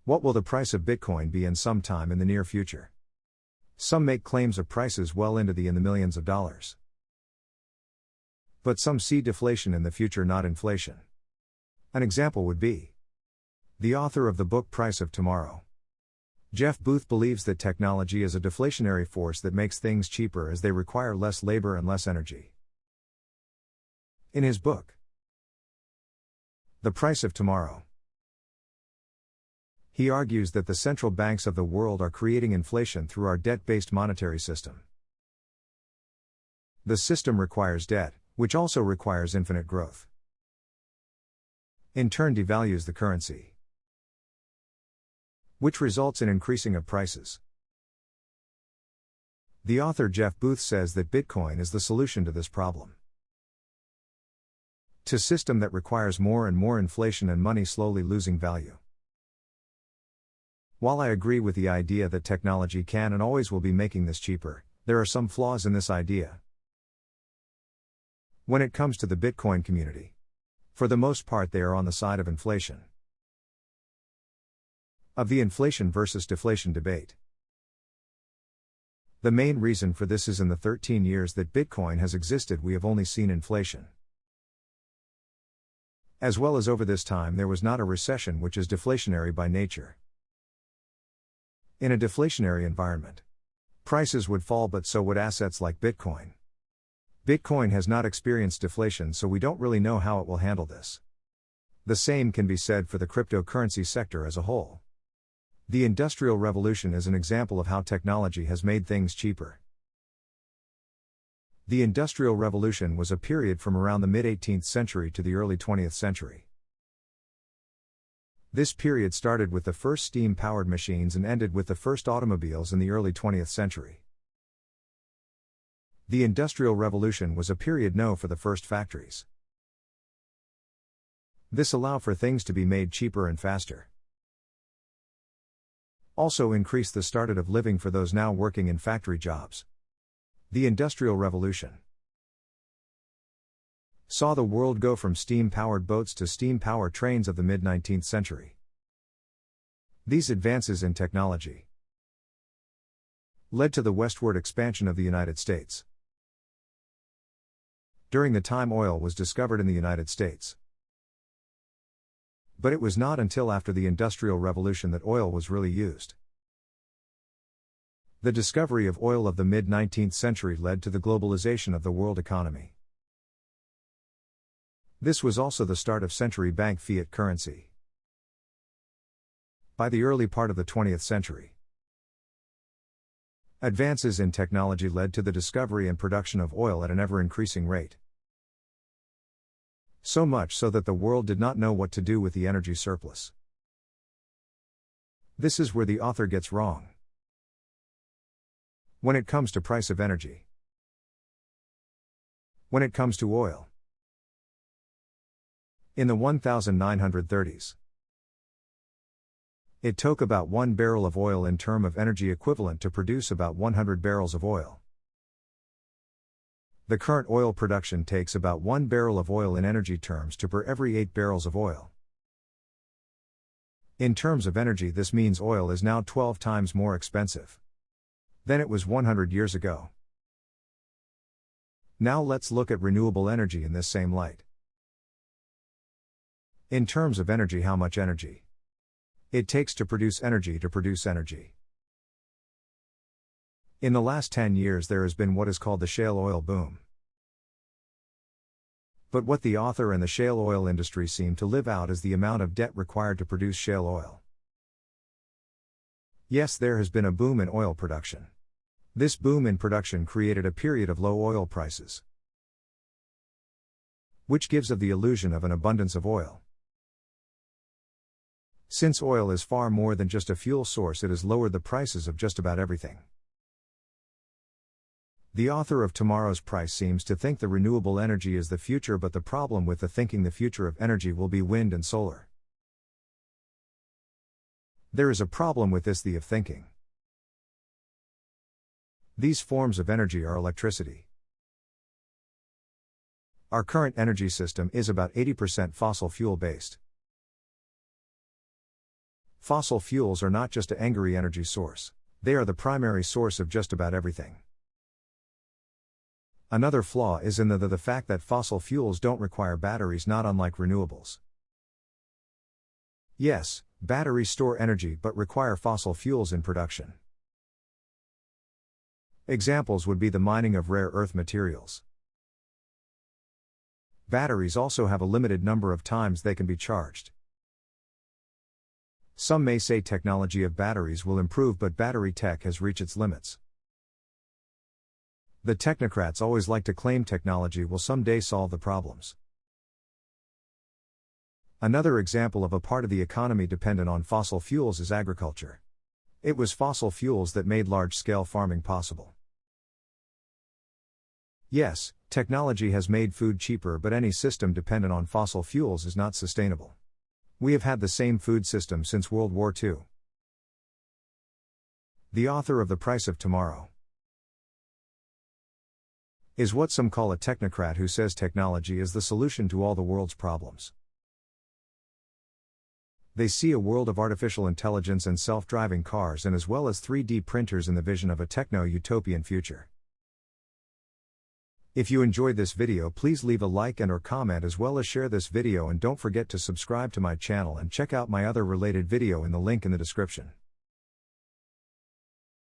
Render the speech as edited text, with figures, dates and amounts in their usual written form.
What will the price of Bitcoin be in some time in the near future? Some make claims of prices well into the millions of dollars. But some see deflation in the future, not inflation. An example would be the author of the book Price of Tomorrow. Jeff Booth believes that technology is a deflationary force that makes things cheaper as they require less labor and less energy. In his book, The Price of Tomorrow, he argues that the central banks of the world are creating inflation through our debt-based monetary system. The system requires debt, which also requires infinite growth. In turn devalues the currency, which results in increasing of prices. The author Jeff Booth says that Bitcoin is the solution to this problem. To a system that requires more and more inflation and money slowly losing value. While I agree with the idea that technology can and always will be making this cheaper, there are some flaws in this idea. When it comes to the Bitcoin community, for the most part they are on the side of inflation. Of the inflation versus deflation debate. The main reason for this is in the 13 years that Bitcoin has existed we have only seen inflation. As well as over this time there was not a recession, which is deflationary by nature. In a deflationary environment, prices would fall, but so would assets like Bitcoin. Bitcoin has not experienced deflation, so we don't really know how it will handle this. The same can be said for the cryptocurrency sector as a whole. The Industrial Revolution is an example of how technology has made things cheaper. The Industrial Revolution was a period from around the mid-18th century to the early 20th century. This period started with the first steam-powered machines and ended with the first automobiles in the early 20th century. The Industrial Revolution was a period known for the first factories. This allowed for things to be made cheaper and faster. Also increased the standard of living for those now working in factory jobs. The Industrial Revolution saw the world go from steam-powered boats to steam-powered trains of the mid-19th century. These advances in technology led to the westward expansion of the United States. During the time oil was discovered in the United States. But it was not until after the Industrial Revolution that oil was really used. The discovery of oil of the mid-19th century led to the globalization of the world economy. This was also the start of century bank fiat currency. By the early part of the 20th century, advances in technology led to the discovery and production of oil at an ever-increasing rate. So much so that the world did not know what to do with the energy surplus. This is where the author gets wrong. When it comes to price of energy. When it comes to oil. In the 1930s, it took about 1 barrel of oil in term of energy equivalent to produce about 100 barrels of oil. The current oil production takes about 1 barrel of oil in energy terms to per every 8 barrels of oil. In terms of energy, this means oil is now 12 times more expensive than it was 100 years ago. Now let's look at renewable energy in this same light. In terms of energy, how much energy it takes to produce energy. In the last 10 years there has been what is called the shale oil boom. But what the author and the shale oil industry seem to live out is the amount of debt required to produce shale oil. Yes, there has been a boom in oil production. This boom in production created a period of low oil prices, which gives of the illusion of an abundance of oil. Since oil is far more than just a fuel source, it has lowered the prices of just about everything. The author of Tomorrow's Price seems to think the renewable energy is the future, but the problem with the thinking the future of energy will be wind and solar. There is a problem with this way of thinking. These forms of energy are electricity. Our current energy system is about 80% fossil fuel based. Fossil fuels are not just an angry energy source. They are the primary source of just about everything. Another flaw is in the fact that fossil fuels don't require batteries, not unlike renewables. Yes, batteries store energy but require fossil fuels in production. Examples would be the mining of rare earth materials. Batteries also have a limited number of times they can be charged. Some may say technology of batteries will improve, but battery tech has reached its limits. The technocrats always like to claim technology will someday solve the problems. Another example of a part of the economy dependent on fossil fuels is agriculture. It was fossil fuels that made large-scale farming possible. Yes, technology has made food cheaper, but any system dependent on fossil fuels is not sustainable. We have had the same food system since World War II. The author of The Price of Tomorrow is what some call a technocrat who says technology is the solution to all the world's problems. They see a world of artificial intelligence and self-driving cars, and as well as 3D printers in the vision of a techno-utopian future. If you enjoyed this video, please leave a like and/or comment, as well as share this video, and don't forget to subscribe to my channel and check out my other related video in the link in the description.